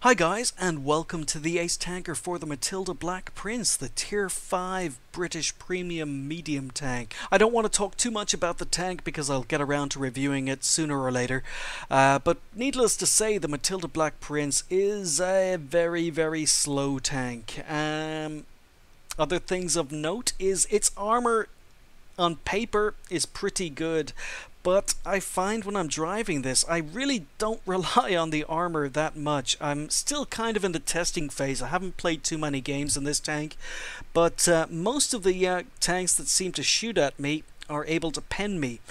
Hi guys, and welcome to the Ace Tanker for the Matilda Black Prince, the Tier 5 British Premium Medium Tank. I don't want to talk too much about the tank because I'll get around to reviewing it sooner or later, but needless to say, the Matilda Black Prince is a very slow tank. Other things of note is its armor on paper is pretty good, but I find when I'm driving this, I really don't rely on the armor that much. I'm still kind of in the testing phase. I haven't played too many games in this tank, but most of the tanks that seem to shoot at me are able to pen me.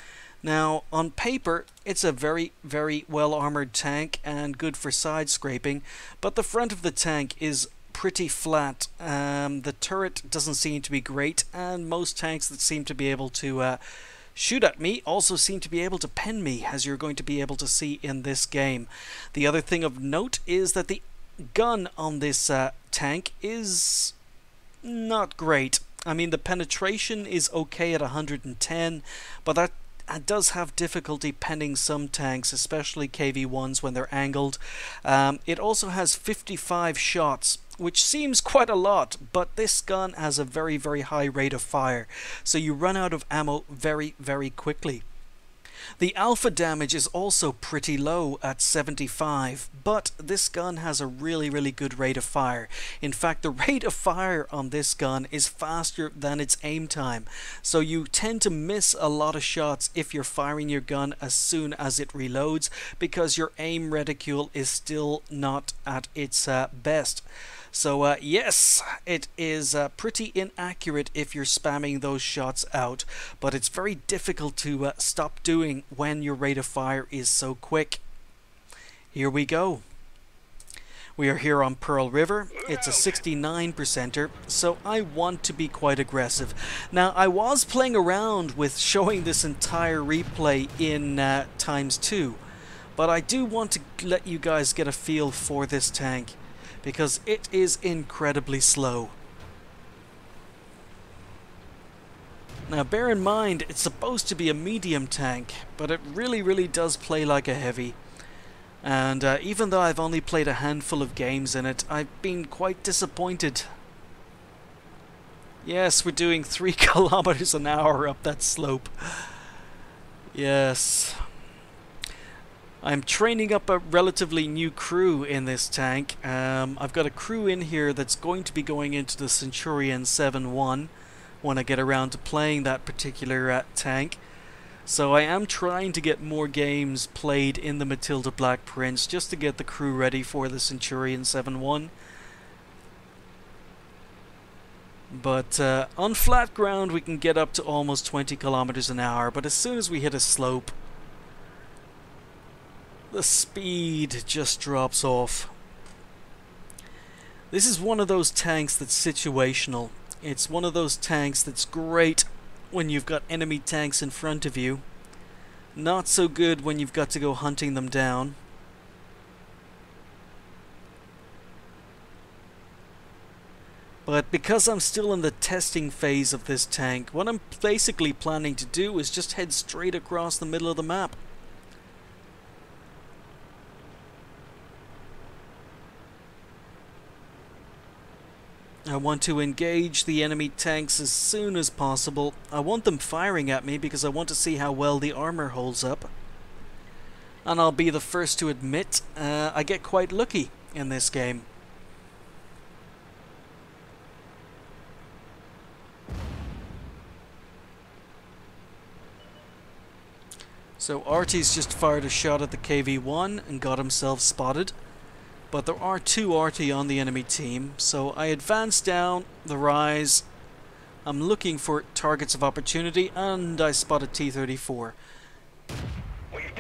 Now, on paper, it's a very well armored tank and good for side scraping, but the front of the tank is pretty flat. The turret doesn't seem to be great, and most tanks that seem to be able to shoot at me also seem to be able to pen me, as you're going to be able to see in this game. The other thing of note is that the gun on this tank is not great. I mean, the penetration is okay at 110, but that does have difficulty penning some tanks, especially KV-1s when they're angled. It also has 55 shots, which seems quite a lot, but this gun has a very high rate of fire, so you run out of ammo very quickly. The alpha damage is also pretty low at 75, but this gun has a really good rate of fire. In fact, the rate of fire on this gun is faster than its aim time, so you tend to miss a lot of shots if you're firing your gun as soon as it reloads, because your aim reticule is still not at its best. So yes, it is pretty inaccurate if you're spamming those shots out, but it's very difficult to stop doing when your rate of fire is so quick. Here we go. We are here on Pearl River. It's a 69%er, so I want to be quite aggressive. Now, I was playing around with showing this entire replay in ×2, but I do want to let you guys get a feel for this tank, because it is incredibly slow. Now bear in mind, it's supposed to be a medium tank, but it really does play like a heavy. And even though I've only played a handful of games in it, I've been quite disappointed. Yes, we're doing 3 kilometers an hour up that slope. Yes. I'm training up a relatively new crew in this tank. I've got a crew in here that's going to be going into the Centurion 7-1 when I get around to playing that particular tank. So I am trying to get more games played in the Matilda Black Prince just to get the crew ready for the Centurion 7-1. But on flat ground we can get up to almost 20 kilometers an hour, but as soon as we hit a slope, the speed just drops off. This is one of those tanks that's situational. It's one of those tanks that's great when you've got enemy tanks in front of you. Not so good when you've got to go hunting them down. But because I'm still in the testing phase of this tank, what I'm basically planning to do is just head straight across the middle of the map. I want to engage the enemy tanks as soon as possible. I want them firing at me because I want to see how well the armor holds up. And I'll be the first to admit, I get quite lucky in this game. So Artie's just fired a shot at the KV-1 and got himself spotted. But there are 2 Artie on the enemy team, so I advance down the rise. I'm looking for targets of opportunity, and I spot a T-34.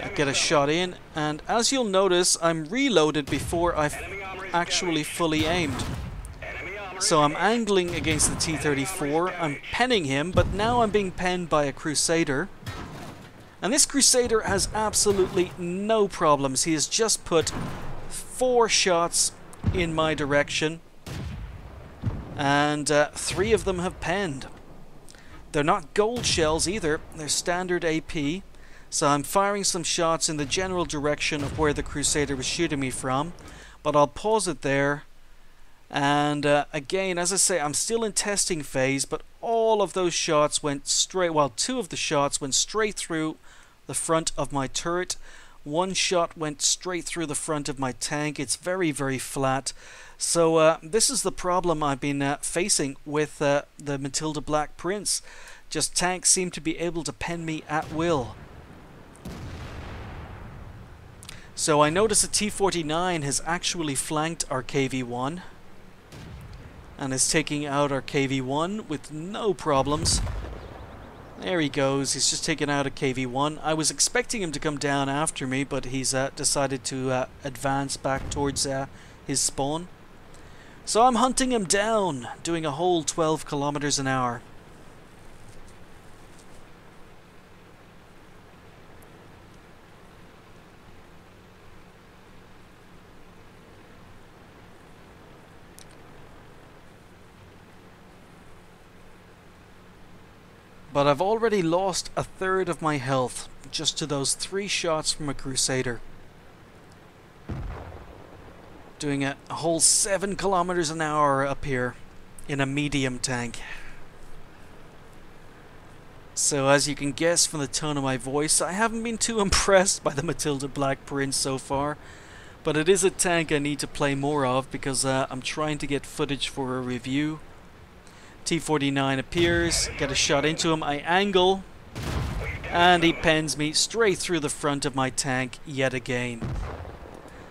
I get a shot in, and as you'll notice, I'm reloaded before I've actually fully aimed. So I'm angling against the T-34, I'm penning him, but now I'm being penned by a Crusader. And this Crusader has absolutely no problems. He has just put 4 shots in my direction, and 3 of them have penned. They're not gold shells either, they're standard AP, so I'm firing some shots in the general direction of where the Crusader was shooting me from, But I'll pause it there. And again, as I say, I'm still in testing phase, but all of those shots went straight, well, 2 of the shots went straight through the front of my turret. 1 shot went straight through the front of my tank. It's very, very flat. So this is the problem I've been facing with the Matilda Black Prince. Just tanks seem to be able to pen me at will. So I notice a T-49 has actually flanked our KV-1 and is taking out our KV-1 with no problems. There he goes, he's just taken out a KV-1. I was expecting him to come down after me, but he's decided to advance back towards his spawn. So I'm hunting him down, doing a whole 12 kilometers an hour. But I've already lost a third of my health just to those 3 shots from a Crusader. Doing a whole 7 kilometers an hour up here in a medium tank. So as you can guess from the tone of my voice, I haven't been too impressed by the Matilda Black Prince so far. But it is a tank I need to play more of because I'm trying to get footage for a review. T-49 appears, get a shot into him, I angle, and he pens me straight through the front of my tank yet again.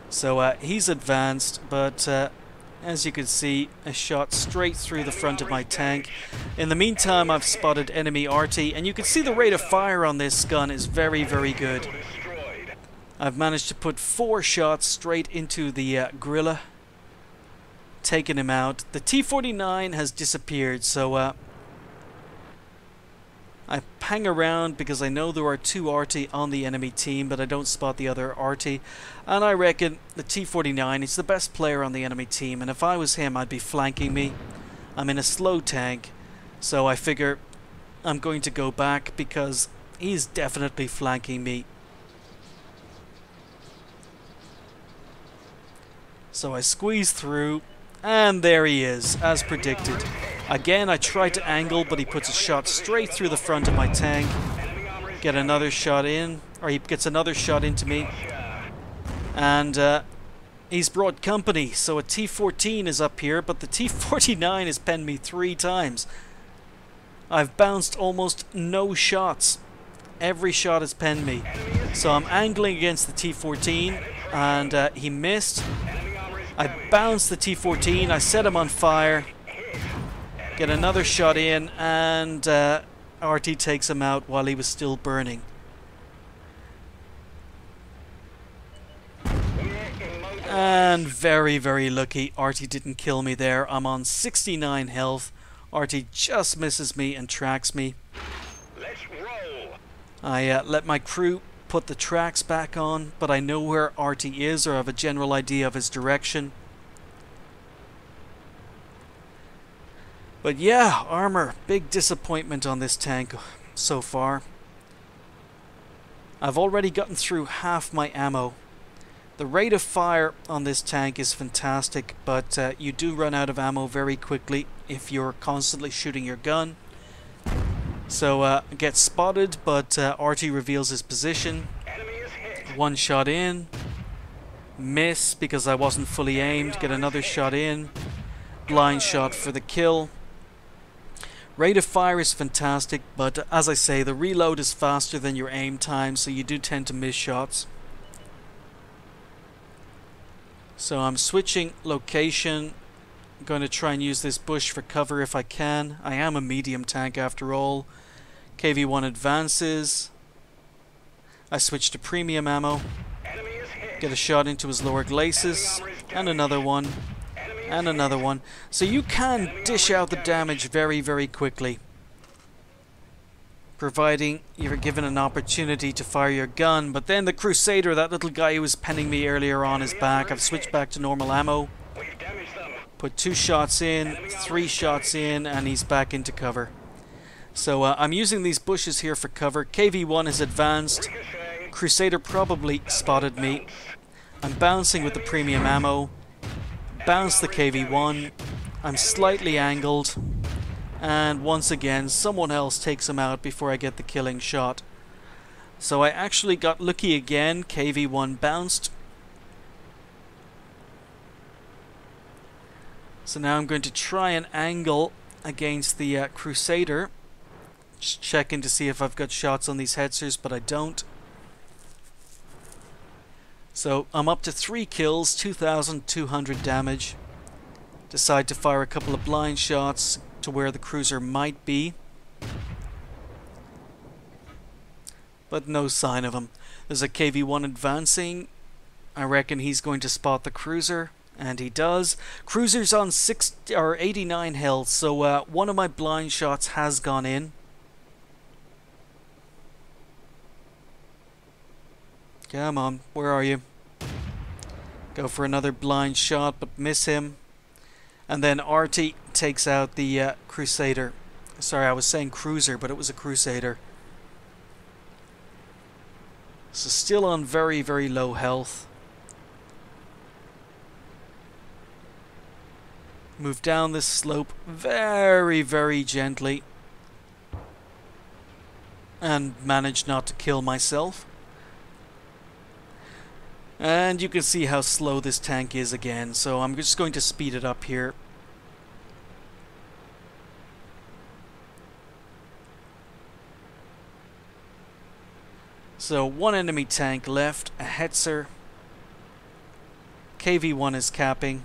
So he's advanced, but as you can see, a shot straight through the front of my tank. In the meantime, I've spotted enemy RT, and you can see the rate of fire on this gun is very, very good. I've managed to put 4 shots straight into the gorilla, taken him out. The T-49 has disappeared, so I hang around because I know there are 2 RT on the enemy team, but I don't spot the other RT. And I reckon the T-49 is the best player on the enemy team, and if I was him, I'd be flanking me. I'm in a slow tank, so I figure I'm going to go back because he's definitely flanking me. So I squeeze through, and there he is, as predicted. Again, I tried to angle, but he puts a shot straight through the front of my tank. Get another shot in, or he gets another shot into me. And he's brought company, so a T-14 is up here, but the T-49 has penned me 3 times. I've bounced almost no shots. Every shot has penned me. So I'm angling against the T-14, and he missed. I bounce the T-14, I set him on fire, get another shot in, and RT takes him out while he was still burning. And very, very lucky, RT didn't kill me there. I'm on 69 health. RT just misses me and tracks me. I let my crew put the tracks back on, but I know where RT is, or have a general idea of his direction. But yeah, armor, big disappointment on this tank so far. I've already gotten through half my ammo. The rate of fire on this tank is fantastic, but you do run out of ammo very quickly if you're constantly shooting your gun. So get spotted, but RT reveals his position. 1 shot in, miss because I wasn't fully aimed, get another shot in, blind shot for the kill. Rate of fire is fantastic, but as I say, the reload is faster than your aim time, so you do tend to miss shots. So I'm switching location. I'm going to try and use this bush for cover if I can. I am a medium tank after all. KV-1 advances. I switch to premium ammo. Get a shot into his lower glacis. And another one. And another one. So you can dish out the damage very, very quickly, providing you're given an opportunity to fire your gun. But then the Crusader, that little guy who was penning me earlier on, is back. I've switched back to normal ammo. Put 2 shots in, 3 shots in, and he's back into cover. So I'm using these bushes here for cover. KV-1 is advanced. Crusader probably spotted me. I'm bouncing with the premium ammo. bounce the KV-1. I'm slightly angled, and once again someone else takes him out before I get the killing shot. So I actually got lucky again. KV-1 bounced. So now I'm going to try and angle against the Crusader. Just checking to see if I've got shots on these headsers, but I don't. So I'm up to 3 kills, 2,200 damage. Decide to fire a couple of blind shots to where the cruiser might be. But no sign of him. There's a KV-1 advancing. I reckon he's going to spot the cruiser. And he does. Cruiser's on 89 health, so one of my blind shots has gone in. Come on, where are you? Go for another blind shot, but miss him. And then Artie takes out the Crusader. Sorry, I was saying cruiser, but it was a Crusader. So still on very, very low health. Move down this slope very, very gently. And manage not to kill myself. And you can see how slow this tank is again, so I'm just going to speed it up here. So one enemy tank left, a Hetzer. KV-1 is capping.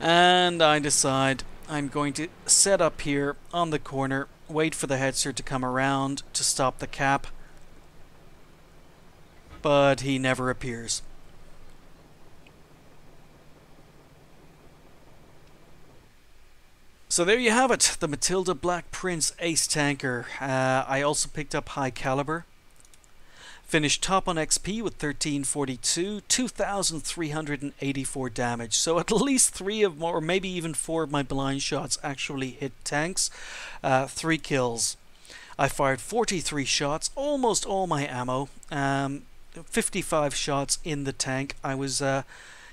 And I decide I'm going to set up here on the corner, wait for the Hetzer to come around to stop the cap. But he never appears. So there you have it, the Matilda Black Prince Ace Tanker. I also picked up High Caliber. Finished top on XP with 1342, 2,384 damage. So at least 3 of more, or maybe even 4 of my blind shots actually hit tanks. 3 kills. I fired 43 shots, almost all my ammo. 55 shots in the tank. I was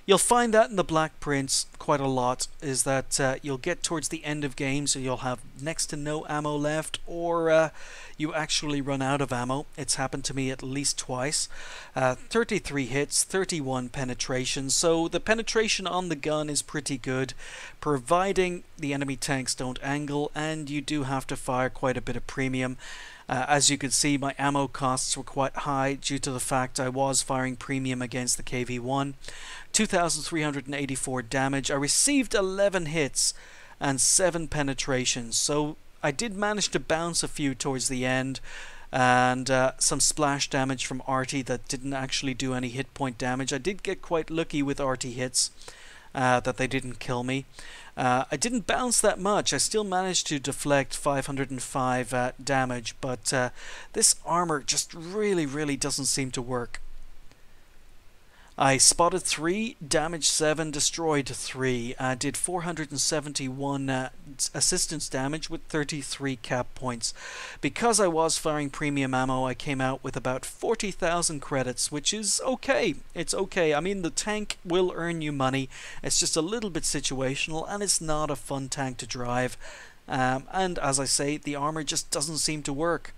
you'll find that in the Black Prince quite a lot, is that you'll get towards the end of games and you'll have next to no ammo left, or you actually run out of ammo. It's happened to me at least twice. 33 hits, 31 penetrations, so the penetration on the gun is pretty good, providing the enemy tanks don't angle, and you do have to fire quite a bit of premium. As you can see, my ammo costs were quite high due to the fact I was firing premium against the KV-1. 2,384 damage. I received 11 hits and 7 penetrations, so I did manage to bounce a few towards the end, and some splash damage from Artie that didn't actually do any hit point damage. I did get quite lucky with Artie hits, that they didn't kill me. I didn't bounce that much. I still managed to deflect 505 damage, but this armor just really doesn't seem to work. I spotted 3, damaged 7, destroyed 3. Did 471 assistance damage with 33 cap points. Because I was firing premium ammo, I came out with about 40,000 credits, which is okay. It's okay. I mean, the tank will earn you money. It's just a little bit situational, and it's not a fun tank to drive. And as I say, the armor just doesn't seem to work.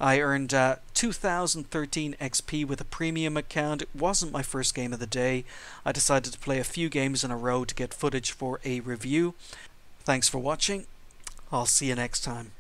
I earned 2,013 XP with a premium account. It wasn't my first game of the day. I decided to play a few games in a row to get footage for a review. Thanks for watching. I'll see you next time.